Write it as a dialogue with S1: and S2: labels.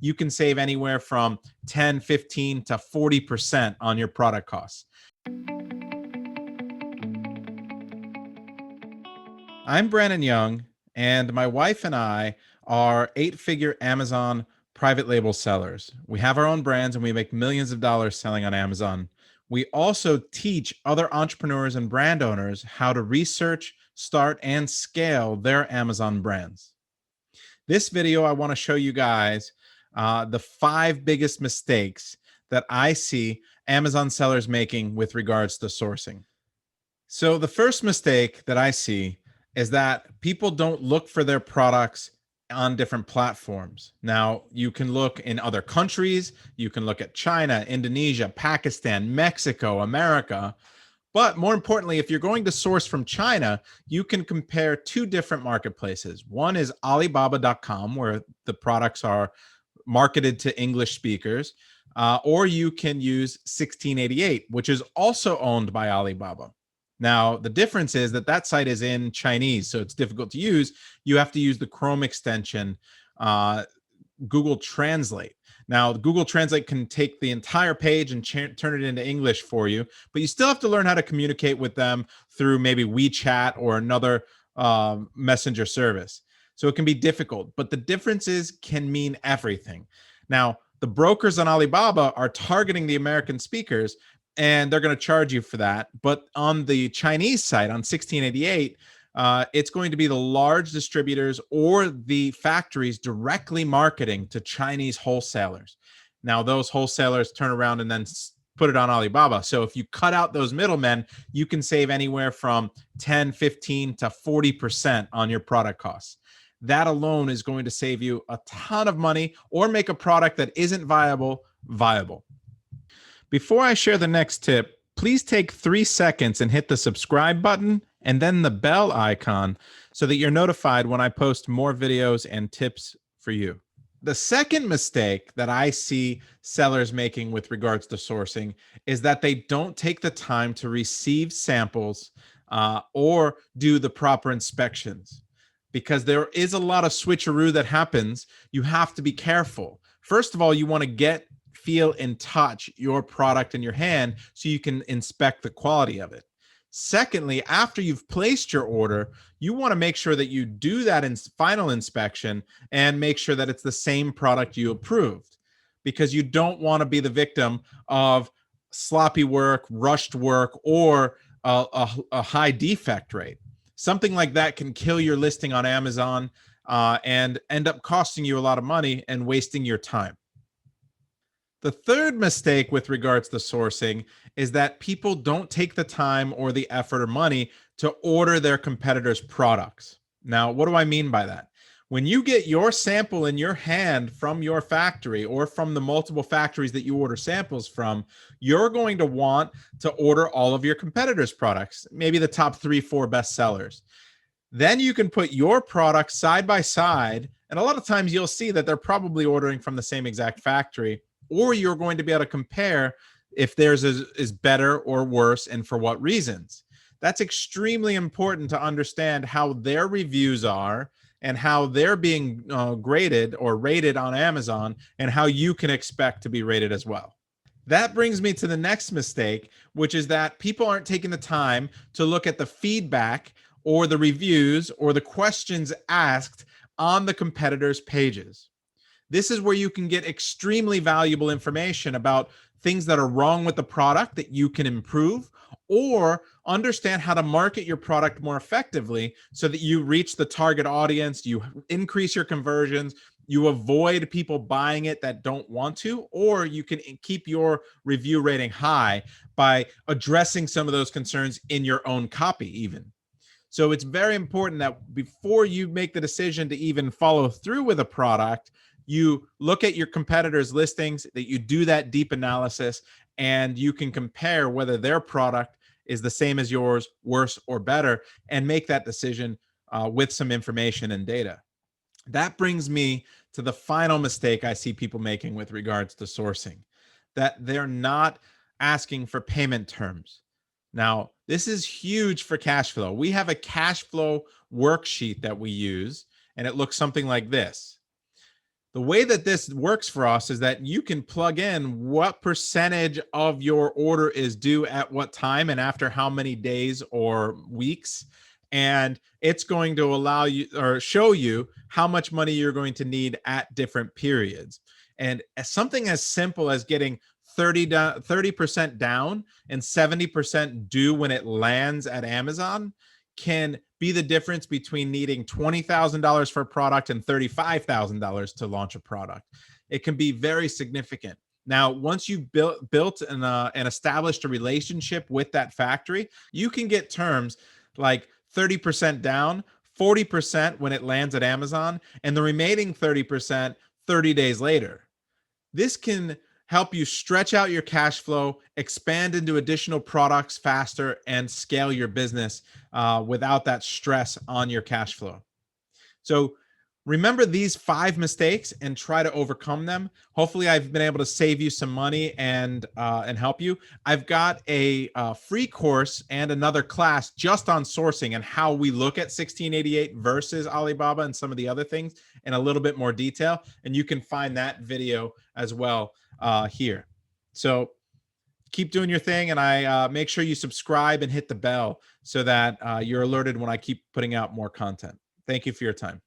S1: you can save anywhere from 10, 15 to 40% on your product costs. I'm Brandon Young, and my wife and I are 8-figure Amazon private label sellers. We have our own brands and we make millions of dollars selling on Amazon. We also teach other entrepreneurs and brand owners how to research, start, and scale their Amazon brands. This video, I want to show you guys the 5 biggest mistakes that I see Amazon sellers making with regards to sourcing. So the first mistake that I see is that people don't look for their products on different platforms. Now, you can look in other countries, you can look at China, Indonesia, Pakistan, Mexico, America. But more importantly, if you're going to source from China, you can compare 2 different marketplaces. One is Alibaba.com, where the products are marketed to English speakers, or you can use 1688, which is also owned by Alibaba. Now, the difference is that that site is in Chinese, so it's difficult to use. You have to use the Chrome extension, Google Translate. Now, Google Translate can take the entire page and turn it into English for you, but you still have to learn how to communicate with them through maybe WeChat or another messenger service. So it can be difficult, but the differences can mean everything. Now, the brokers on Alibaba are targeting the American speakers, and they're going to charge you for that. But on the Chinese side, on 1688, it's going to be the large distributors or the factories directly marketing to Chinese wholesalers. Now, those wholesalers turn around and then put it on Alibaba. So if you cut out those middlemen, you can save anywhere from 10, 15 to 40% on your product costs. That alone is going to save you a ton of money or make a product that isn't viable. Before I share the next tip, please take 3 seconds and hit the subscribe button and then the bell icon so that you're notified when I post more videos and tips for you. The second mistake that I see sellers making with regards to sourcing is that they don't take the time to receive samples or do the proper inspections. Because there is a lot of switcheroo that happens, you have to be careful. First of all, you want to feel and touch your product in your hand so you can inspect the quality of it. Secondly, after you've placed your order, you want to make sure that you do that final inspection and make sure that it's the same product you approved, because you don't want to be the victim of sloppy work, rushed work, or a high defect rate. Something like that can kill your listing on Amazon and end up costing you a lot of money and wasting your time. The third mistake with regards to sourcing is that people don't take the time or the effort or money to order their competitors' products. Now, what do I mean by that? When you get your sample in your hand from your factory or from the multiple factories that you order samples from, you're going to want to order all of your competitors' products, maybe the top 3, 4 best sellers. Then you can put your products side by side, and a lot of times you'll see that they're probably ordering from the same exact factory, or you're going to be able to compare if theirs is better or worse and for what reasons. That's extremely important to understand how their reviews are and how they're being graded or rated on Amazon, and how you can expect to be rated as well. That brings me to the next mistake, which is that people aren't taking the time to look at the feedback or the reviews or the questions asked on the competitors' pages. This is where you can get extremely valuable information about things that are wrong with the product that you can improve, or understand how to market your product more effectively so that you reach the target audience, you increase your conversions, you avoid people buying it that don't want to, or you can keep your review rating high by addressing some of those concerns in your own copy even. So it's very important that before you make the decision to even follow through with a product, you look at your competitors' listings, that you do that deep analysis, and you can compare whether their product is the same as yours, worse or better, and make that decision with some information and data. That brings me to the final mistake I see people making with regards to sourcing, that they're not asking for payment terms. Now, this is huge for cash flow. We have a cash flow worksheet that we use, and it looks something like this. The way that this works for us is that you can plug in what percentage of your order is due at what time and after how many days or weeks. And it's going to allow you or show you how much money you're going to need at different periods. And something as simple as getting 30% down and 70% due when it lands at Amazon can be the difference between needing $20,000 for a product and $35,000 to launch a product. It can be very significant. Now, once you've built and established a relationship with that factory, you can get terms like 30% down, 40% when it lands at Amazon, and the remaining 30% 30 days later. This can help you stretch out your cash flow, expand into additional products faster, and scale your business without that stress on your cash flow. So remember these 5 mistakes and try to overcome them. Hopefully I've been able to save you some money and help you. I've got a free course and another class just on sourcing and how we look at 1688 versus Alibaba and some of the other things in a little bit more detail. And you can find that video as well here. So keep doing your thing, and I make sure you subscribe and hit the bell so that you're alerted when I keep putting out more content. Thank you for your time.